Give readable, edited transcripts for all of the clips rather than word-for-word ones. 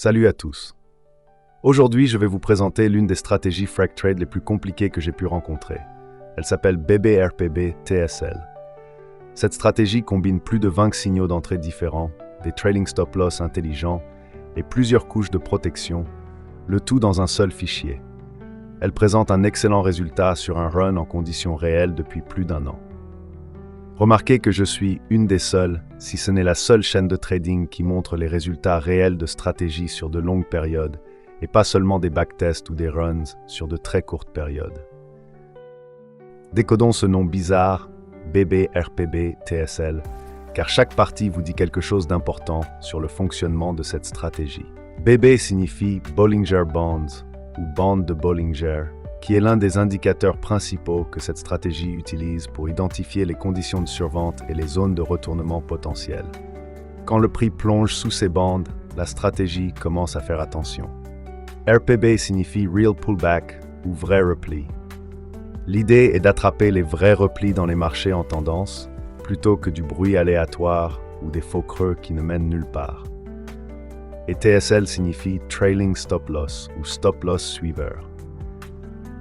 Salut à tous. Aujourd'hui, je vais vous présenter l'une des stratégies fractal trade les plus compliquées que j'ai pu rencontrer. Elle s'appelle BBRPB TSL. Cette stratégie combine plus de 20 signaux d'entrée différents, des trailing stop loss intelligents et plusieurs couches de protection, le tout dans un seul fichier. Elle présente un excellent résultat sur un run en conditions réelles depuis plus d'1 an. Remarquez que je suis une des seules, si ce n'est la seule chaîne de trading qui montre les résultats réels de stratégie sur de longues périodes et pas seulement des backtests ou des runs sur de très courtes périodes. Décodons ce nom bizarre, BBRPB TSL, car chaque partie vous dit quelque chose d'important sur le fonctionnement de cette stratégie. BB signifie Bollinger Bands ou bande de Bollinger, qui est l'un des indicateurs principaux que cette stratégie utilise pour identifier les conditions de survente et les zones de retournement potentielles. Quand le prix plonge sous ces bandes, la stratégie commence à faire attention. RPB signifie Real Pullback ou vrai repli. L'idée est d'attraper les vrais replis dans les marchés en tendance, plutôt que du bruit aléatoire ou des faux creux qui ne mènent nulle part. Et TSL signifie Trailing Stop Loss ou Stop Loss Suiveur.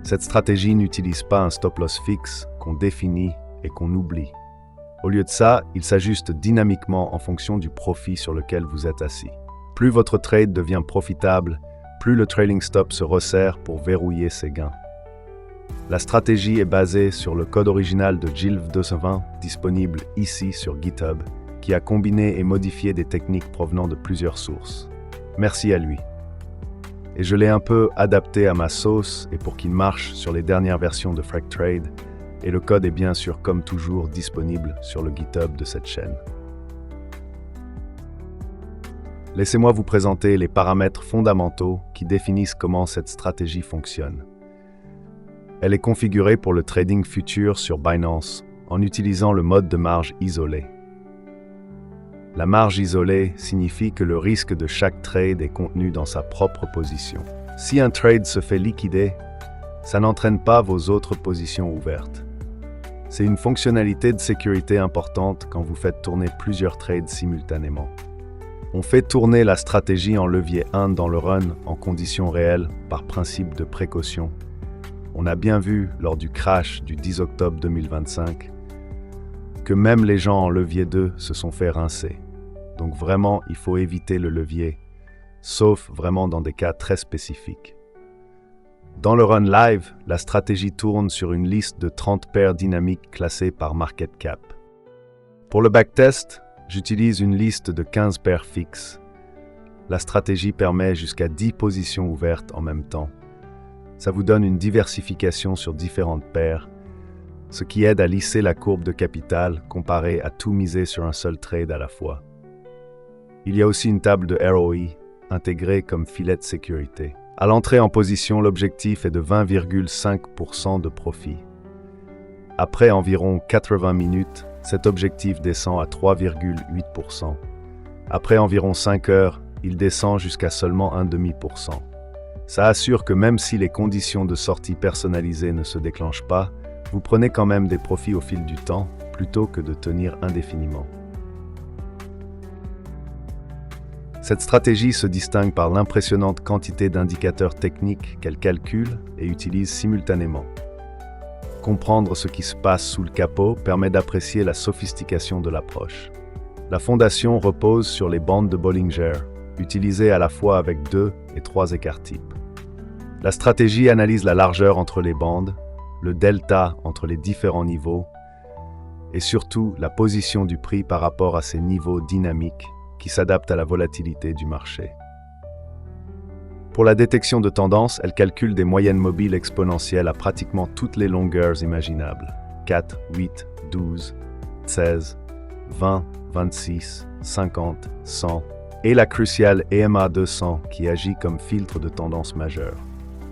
Cette stratégie n'utilise pas un stop loss fixe qu'on définit et qu'on oublie. Au lieu de ça, il s'ajuste dynamiquement en fonction du profit sur lequel vous êtes assis. Plus votre trade devient profitable, plus le trailing stop se resserre pour verrouiller ses gains. La stratégie est basée sur le code original de Gilles 220, disponible ici sur GitHub, qui a combiné et modifié des techniques provenant de plusieurs sources. Merci à lui. Et je l'ai un peu adapté à ma sauce et pour qu'il marche sur les dernières versions de fractal trade, et le code est bien sûr comme toujours disponible sur le GitHub de cette chaîne. Laissez-moi vous présenter les paramètres fondamentaux qui définissent comment cette stratégie fonctionne. Elle est configurée pour le trading futur sur Binance en utilisant le mode de marge isolé. La marge isolée signifie que le risque de chaque trade est contenu dans sa propre position. Si un trade se fait liquider, ça n'entraîne pas vos autres positions ouvertes. C'est une fonctionnalité de sécurité importante quand vous faites tourner plusieurs trades simultanément. On fait tourner la stratégie en levier 1 dans le run en conditions réelles par principe de précaution. On a bien vu lors du crash du 10 octobre 2025 que même les gens en levier 2 se sont fait rincer. Donc vraiment, il faut éviter le levier, sauf vraiment dans des cas très spécifiques. Dans le run live, la stratégie tourne sur une liste de 30 paires dynamiques classées par market cap. Pour le backtest, j'utilise une liste de 15 paires fixes. La stratégie permet jusqu'à 10 positions ouvertes en même temps. Ça vous donne une diversification sur différentes paires, ce qui aide à lisser la courbe de capital comparé à tout miser sur un seul trade à la fois. Il y a aussi une table de ROI intégrée comme filet de sécurité. À l'entrée en position, l'objectif est de 20,5% de profit. Après environ 80 minutes, cet objectif descend à 3,8%. Après environ 5 heures, il descend jusqu'à seulement 0,5%. Ça assure que même si les conditions de sortie personnalisées ne se déclenchent pas, vous prenez quand même des profits au fil du temps, plutôt que de tenir indéfiniment. Cette stratégie se distingue par l'impressionnante quantité d'indicateurs techniques qu'elle calcule et utilise simultanément. Comprendre ce qui se passe sous le capot permet d'apprécier la sophistication de l'approche. La fondation repose sur les bandes de Bollinger, utilisées à la fois avec 2 et 3 écarts types. La stratégie analyse la largeur entre les bandes, le delta entre les différents niveaux et surtout la position du prix par rapport à ces niveaux dynamiques qui s'adaptent à la volatilité du marché. Pour la détection de tendance, elle calcule des moyennes mobiles exponentielles à pratiquement toutes les longueurs imaginables, 4, 8, 12, 16, 20, 26, 50, 100 et la cruciale EMA 200 qui agit comme filtre de tendance majeure.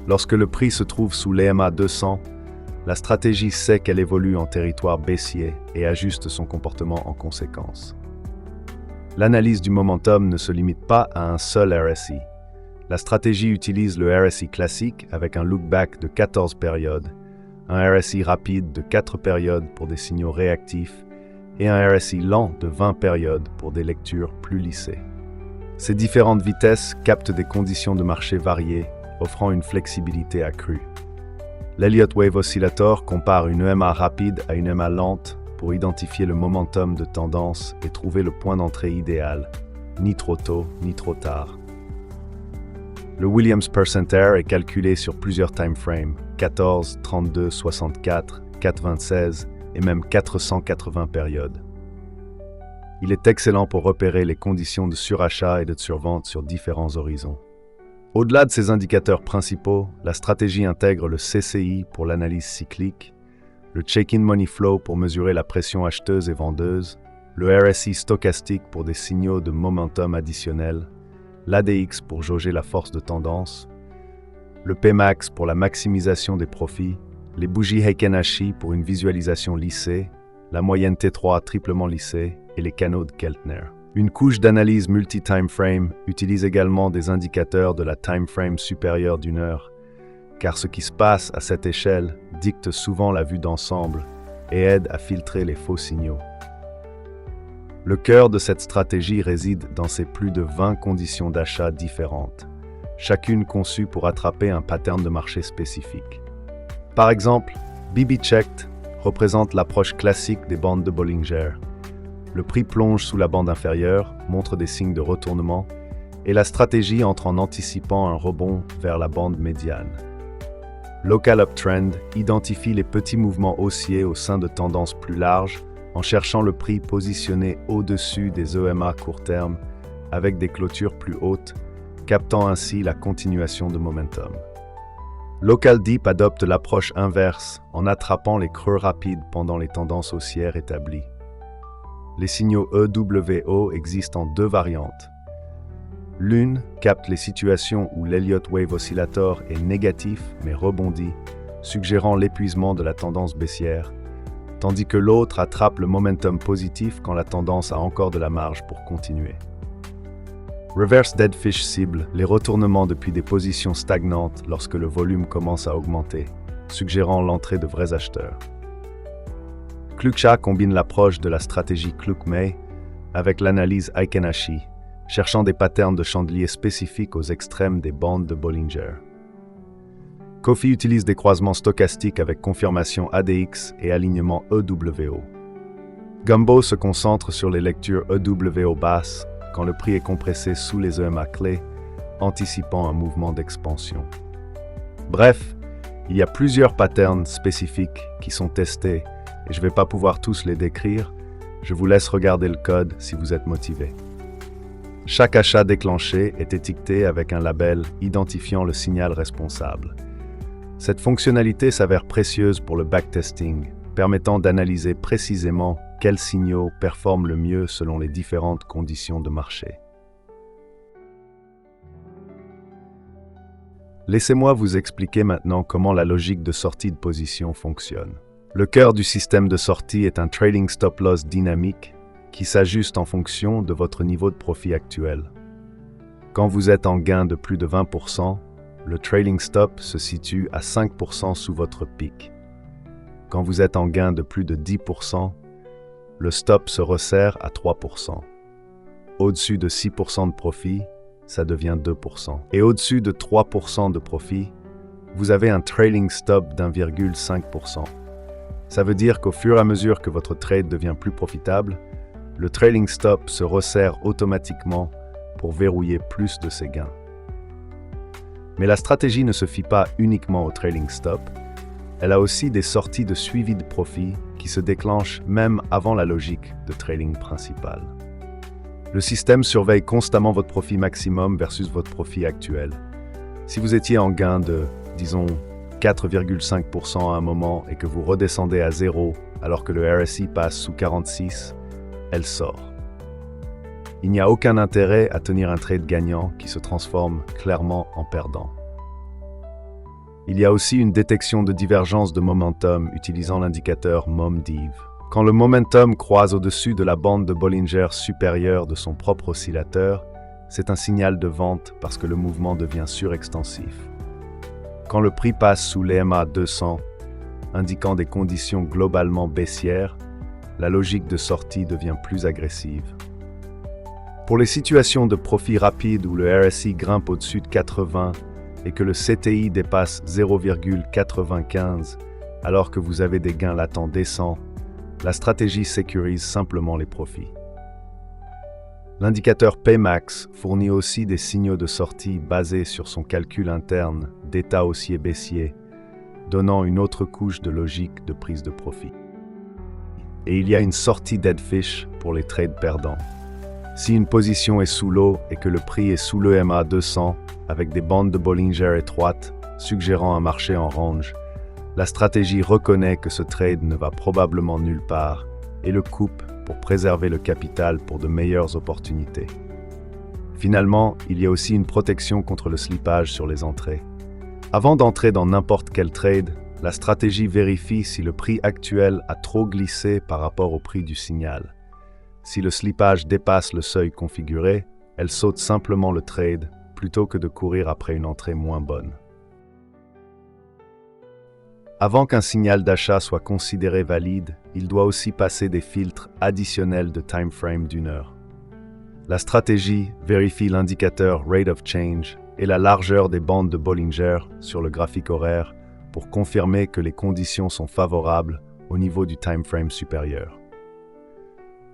Lorsque le prix se trouve sous l'EMA 200, la stratégie sait qu'elle évolue en territoire baissier et ajuste son comportement en conséquence. L'analyse du momentum ne se limite pas à un seul RSI. La stratégie utilise le RSI classique avec un look-back de 14 périodes, un RSI rapide de 4 périodes pour des signaux réactifs et un RSI lent de 20 périodes pour des lectures plus lissées. Ces différentes vitesses captent des conditions de marché variées, offrant une flexibilité accrue. L'Elliott Wave Oscillator compare une EMA rapide à une EMA lente pour identifier le momentum de tendance et trouver le point d'entrée idéal, ni trop tôt ni trop tard. Le Williams Percentaire est calculé sur plusieurs timeframes, 14, 32, 64, 426 et même 480 périodes. Il est excellent pour repérer les conditions de surachat et de survente sur différents horizons. Au-delà de ces indicateurs principaux, la stratégie intègre le CCI pour l'analyse cyclique, le Check-in Money Flow pour mesurer la pression acheteuse et vendeuse, le RSI stochastique pour des signaux de momentum additionnel, l'ADX pour jauger la force de tendance, le PMAX pour la maximisation des profits, les bougies Heiken Ashi pour une visualisation lissée, la moyenne T3 triplement lissée et les canaux de Keltner. Une couche d'analyse multi-timeframe utilise également des indicateurs de la timeframe supérieure d'une heure, car ce qui se passe à cette échelle dicte souvent la vue d'ensemble et aide à filtrer les faux signaux. Le cœur de cette stratégie réside dans ces plus de 20 conditions d'achat différentes, chacune conçue pour attraper un pattern de marché spécifique. Par exemple, BB-Checked représente l'approche classique des bandes de Bollinger. Le prix plonge sous la bande inférieure, montre des signes de retournement, et la stratégie entre en anticipant un rebond vers la bande médiane. Local Uptrend identifie les petits mouvements haussiers au sein de tendances plus larges en cherchant le prix positionné au-dessus des EMA court terme avec des clôtures plus hautes, captant ainsi la continuation de momentum. Local Deep adopte l'approche inverse en attrapant les creux rapides pendant les tendances haussières établies. Les signaux EWO existent en deux variantes. L'une capte les situations où l'Elliott Wave Oscillator est négatif mais rebondit, suggérant l'épuisement de la tendance baissière, tandis que l'autre attrape le momentum positif quand la tendance a encore de la marge pour continuer. Reverse Deadfish cible les retournements depuis des positions stagnantes lorsque le volume commence à augmenter, suggérant l'entrée de vrais acheteurs. Kluksha combine l'approche de la stratégie Kluk-May avec l'analyse Heiken Ashi, cherchant des patterns de chandelier spécifiques aux extrêmes des bandes de Bollinger. Kofi utilise des croisements stochastiques avec confirmation ADX et alignement EWO. Gumbo se concentre sur les lectures EWO basses quand le prix est compressé sous les EMA clés, anticipant un mouvement d'expansion. Bref, il y a plusieurs patterns spécifiques qui sont testés et je ne vais pas pouvoir tous les décrire, je vous laisse regarder le code si vous êtes motivé. Chaque achat déclenché est étiqueté avec un label identifiant le signal responsable. Cette fonctionnalité s'avère précieuse pour le backtesting, permettant d'analyser précisément quels signaux performent le mieux selon les différentes conditions de marché. Laissez-moi vous expliquer maintenant comment la logique de sortie de position fonctionne. Le cœur du système de sortie est un trading stop-loss dynamique qui s'ajuste en fonction de votre niveau de profit actuel. Quand vous êtes en gain de plus de 20%, le trading stop se situe à 5% sous votre pic. Quand vous êtes en gain de plus de 10%, le stop se resserre à 3%. Au-dessus de 6% de profit, ça devient 2%. Et au-dessus de 3% de profit, vous avez un trailing stop d'1,5%. Ça veut dire qu'au fur et à mesure que votre trade devient plus profitable, le trailing stop se resserre automatiquement pour verrouiller plus de ses gains. Mais la stratégie ne se fie pas uniquement au trailing stop, elle a aussi des sorties de suivi de profit qui se déclenchent même avant la logique de trading principal. Le système surveille constamment votre profit maximum versus votre profit actuel. Si vous étiez en gain de, disons, 4,5% à un moment et que vous redescendez à 0 alors que le RSI passe sous 46, elle sort. Il n'y a aucun intérêt à tenir un trade gagnant qui se transforme clairement en perdant. Il y a aussi une détection de divergence de momentum utilisant l'indicateur MOMDIV. Quand le momentum croise au-dessus de la bande de Bollinger supérieure de son propre oscillateur, c'est un signal de vente parce que le mouvement devient surextensif. Quand le prix passe sous l'EMA 200, indiquant des conditions globalement baissières, la logique de sortie devient plus agressive. Pour les situations de profit rapide où le RSI grimpe au-dessus de 80 et que le CTI dépasse 0,95 alors que vous avez des gains latents décents, la stratégie sécurise simplement les profits. L'indicateur Pmax fournit aussi des signaux de sortie basés sur son calcul interne d'état haussier-baissier, donnant une autre couche de logique de prise de profit. Et il y a une sortie dead fish pour les trades perdants. Si une position est sous l'eau et que le prix est sous le MA 200 avec des bandes de Bollinger étroites suggérant un marché en range, la stratégie reconnaît que ce trade ne va probablement nulle part et le coupe pour préserver le capital pour de meilleures opportunités. Finalement, il y a aussi une protection contre le slippage sur les entrées. Avant d'entrer dans n'importe quel trade, la stratégie vérifie si le prix actuel a trop glissé par rapport au prix du signal. Si le slippage dépasse le seuil configuré, elle saute simplement le trade plutôt que de courir après une entrée moins bonne. Avant qu'un signal d'achat soit considéré valide, il doit aussi passer des filtres additionnels de time frame d'1 heure. La stratégie vérifie l'indicateur Rate of Change et la largeur des bandes de Bollinger sur le graphique horaire pour confirmer que les conditions sont favorables au niveau du time frame supérieur.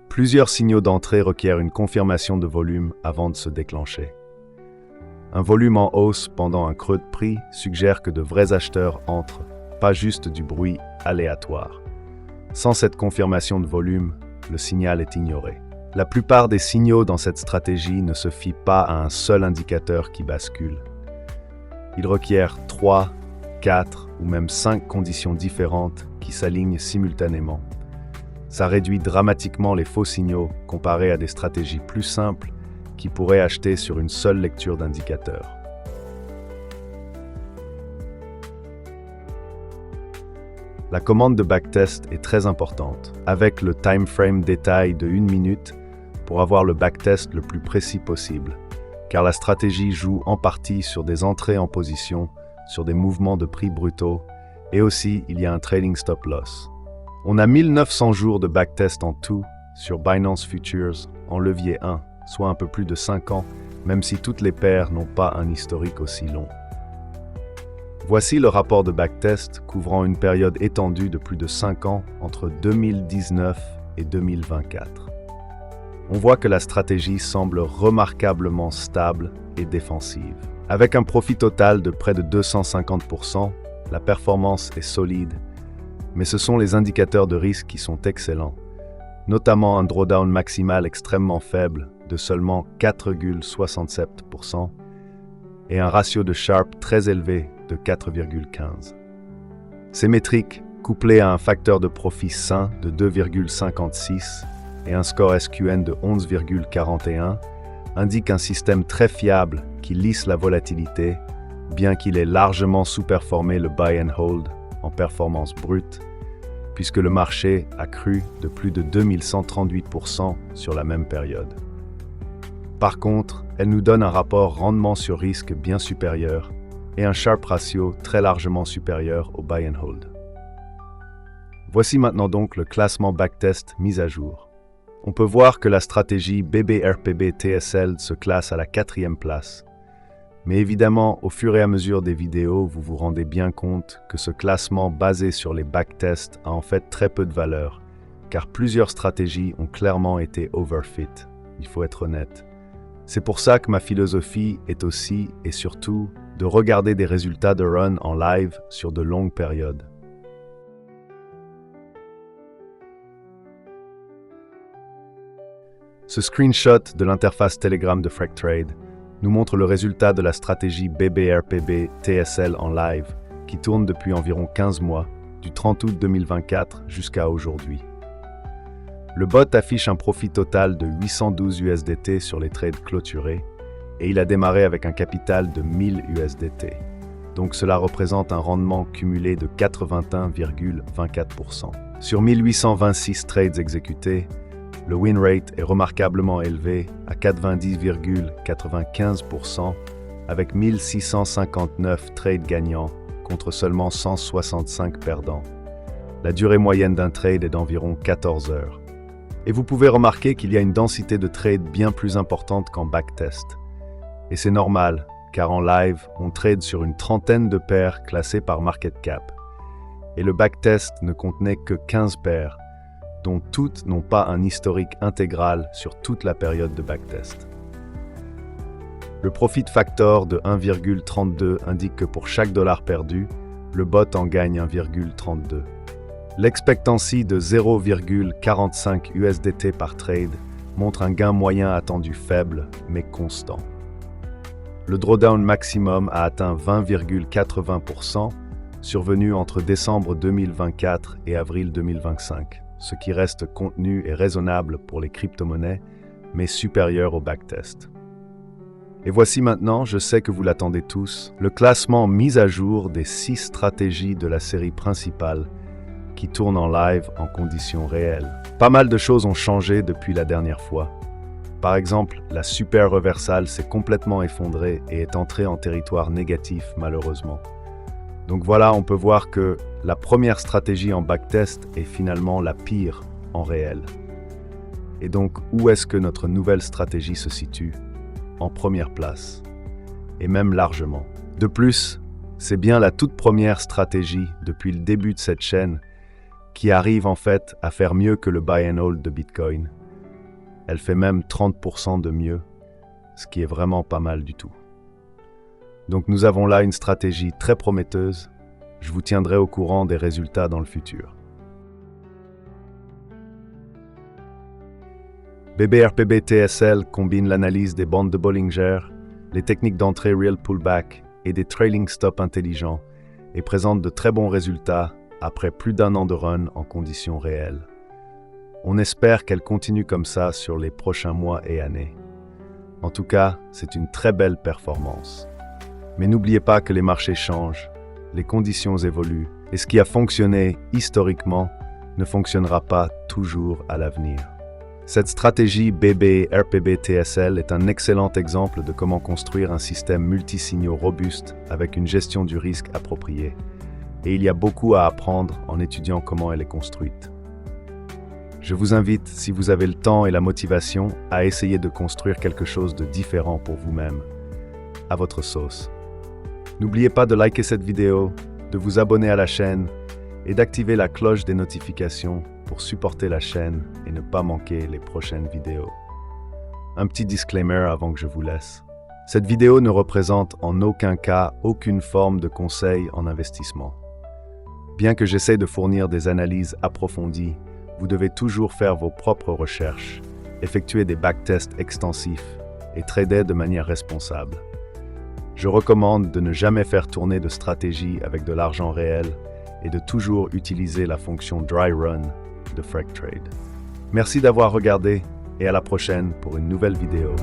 Plusieurs signaux d'entrée requièrent une confirmation de volume avant de se déclencher. Un volume en hausse pendant un creux de prix suggère que de vrais acheteurs entrent, pas juste du bruit aléatoire. Sans cette confirmation de volume, le signal est ignoré. La plupart des signaux dans cette stratégie ne se fient pas à un seul indicateur qui bascule. Ils requièrent 3, 4 ou même 5 conditions différentes qui s'alignent simultanément. Ça réduit dramatiquement les faux signaux comparé à des stratégies plus simples qui pourraient acheter sur une seule lecture d'indicateur. La commande de backtest est très importante, avec le time frame détail de 1 minute pour avoir le backtest le plus précis possible, car la stratégie joue en partie sur des entrées en position, sur des mouvements de prix brutaux, et aussi il y a un trading stop loss. On a 1900 jours de backtest en tout sur Binance Futures en levier 1, soit un peu plus de 5 ans, même si toutes les paires n'ont pas un historique aussi long. Voici le rapport de backtest couvrant une période étendue de plus de 5 ans entre 2019 et 2024. On voit que la stratégie semble remarquablement stable et défensive. Avec un profit total de près de 250%, la performance est solide, mais ce sont les indicateurs de risque qui sont excellents, notamment un drawdown maximal extrêmement faible de seulement 4,67% et un ratio de Sharpe très élevé de 4,15. Ces métriques, couplées à un facteur de profit sain de 2,56 et un score SQN de 11,41, indiquent un système très fiable qui lisse la volatilité, bien qu'il ait largement sous-performé le buy and hold en performance brute, puisque le marché a cru de plus de 2138% sur la même période. Par contre, elle nous donne un rapport rendement sur risque bien supérieur et un Sharpe ratio très largement supérieur au buy and hold. Voici maintenant donc le classement backtest mis à jour. On peut voir que la stratégie BBRPB TSL se classe à la 4e place. Mais évidemment, au fur et à mesure des vidéos, vous vous rendez bien compte que ce classement basé sur les backtests a en fait très peu de valeur, car plusieurs stratégies ont clairement été overfit, il faut être honnête. C'est pour ça que ma philosophie est aussi, et surtout, de regarder des résultats de run en live sur de longues périodes. Ce screenshot de l'interface Telegram de FracTrade nous montre le résultat de la stratégie BBRPB TSL en live, qui tourne depuis environ 15 mois, du 30 août 2024 jusqu'à aujourd'hui. Le bot affiche un profit total de 812 USDT sur les trades clôturés, et il a démarré avec un capital de 1000 USDT. Donc cela représente un rendement cumulé de 81,24%. Sur 1826 trades exécutés, le win rate est remarquablement élevé à 90,95% avec 1659 trades gagnants contre seulement 165 perdants. La durée moyenne d'un trade est d'environ 14 heures. Et vous pouvez remarquer qu'il y a une densité de trades bien plus importante qu'en backtest. Et c'est normal, car en live, on trade sur une trentaine de paires classées par market cap. Et le backtest ne contenait que 15 paires, dont toutes n'ont pas un historique intégral sur toute la période de backtest. Le profit factor de 1,32 indique que pour chaque dollar perdu, le bot en gagne 1,32. L'expectancy de 0,45 USDT par trade montre un gain moyen attendu faible, mais constant. Le drawdown maximum a atteint 20,80%, survenu entre décembre 2024 et avril 2025, ce qui reste contenu et raisonnable pour les crypto-monnaies, mais supérieur au backtest. Et voici maintenant, je sais que vous l'attendez tous, le classement mis à jour des 6 stratégies de la série principale qui tourne en live en conditions réelles. Pas mal de choses ont changé depuis la dernière fois. Par exemple, la super reversale s'est complètement effondrée et est entrée en territoire négatif malheureusement. Donc voilà, on peut voir que la première stratégie en backtest est finalement la pire en réel. Et donc, où est-ce que notre nouvelle stratégie se situe? En première place. Et même largement. De plus, c'est bien la toute première stratégie depuis le début de cette chaîne qui arrive en fait à faire mieux que le buy and hold de Bitcoin. Elle fait même 30% de mieux, ce qui est vraiment pas mal du tout. Donc nous avons là une stratégie très prometteuse. Je vous tiendrai au courant des résultats dans le futur. BBRPB TSL combine l'analyse des bandes de Bollinger, les techniques d'entrée Real Pullback et des trailing stops intelligents et présente de très bons résultats après plus d'un an de run en conditions réelles. On espère qu'elle continue comme ça sur les prochains mois et années. En tout cas, c'est une très belle performance. Mais n'oubliez pas que les marchés changent, les conditions évoluent, et ce qui a fonctionné historiquement ne fonctionnera pas toujours à l'avenir. Cette stratégie BBRPB-TSL est un excellent exemple de comment construire un système multisignaux robuste avec une gestion du risque appropriée. Et il y a beaucoup à apprendre en étudiant comment elle est construite. Je vous invite, si vous avez le temps et la motivation, à essayer de construire quelque chose de différent pour vous-même, à votre sauce. N'oubliez pas de liker cette vidéo, de vous abonner à la chaîne et d'activer la cloche des notifications pour supporter la chaîne et ne pas manquer les prochaines vidéos. Un petit disclaimer avant que je vous laisse. Cette vidéo ne représente en aucun cas aucune forme de conseil en investissement. Bien que j'essaie de fournir des analyses approfondies, vous devez toujours faire vos propres recherches, effectuer des backtests extensifs et trader de manière responsable. Je recommande de ne jamais faire tourner de stratégie avec de l'argent réel et de toujours utiliser la fonction Dry Run de FracTrade. Merci d'avoir regardé et à la prochaine pour une nouvelle vidéo.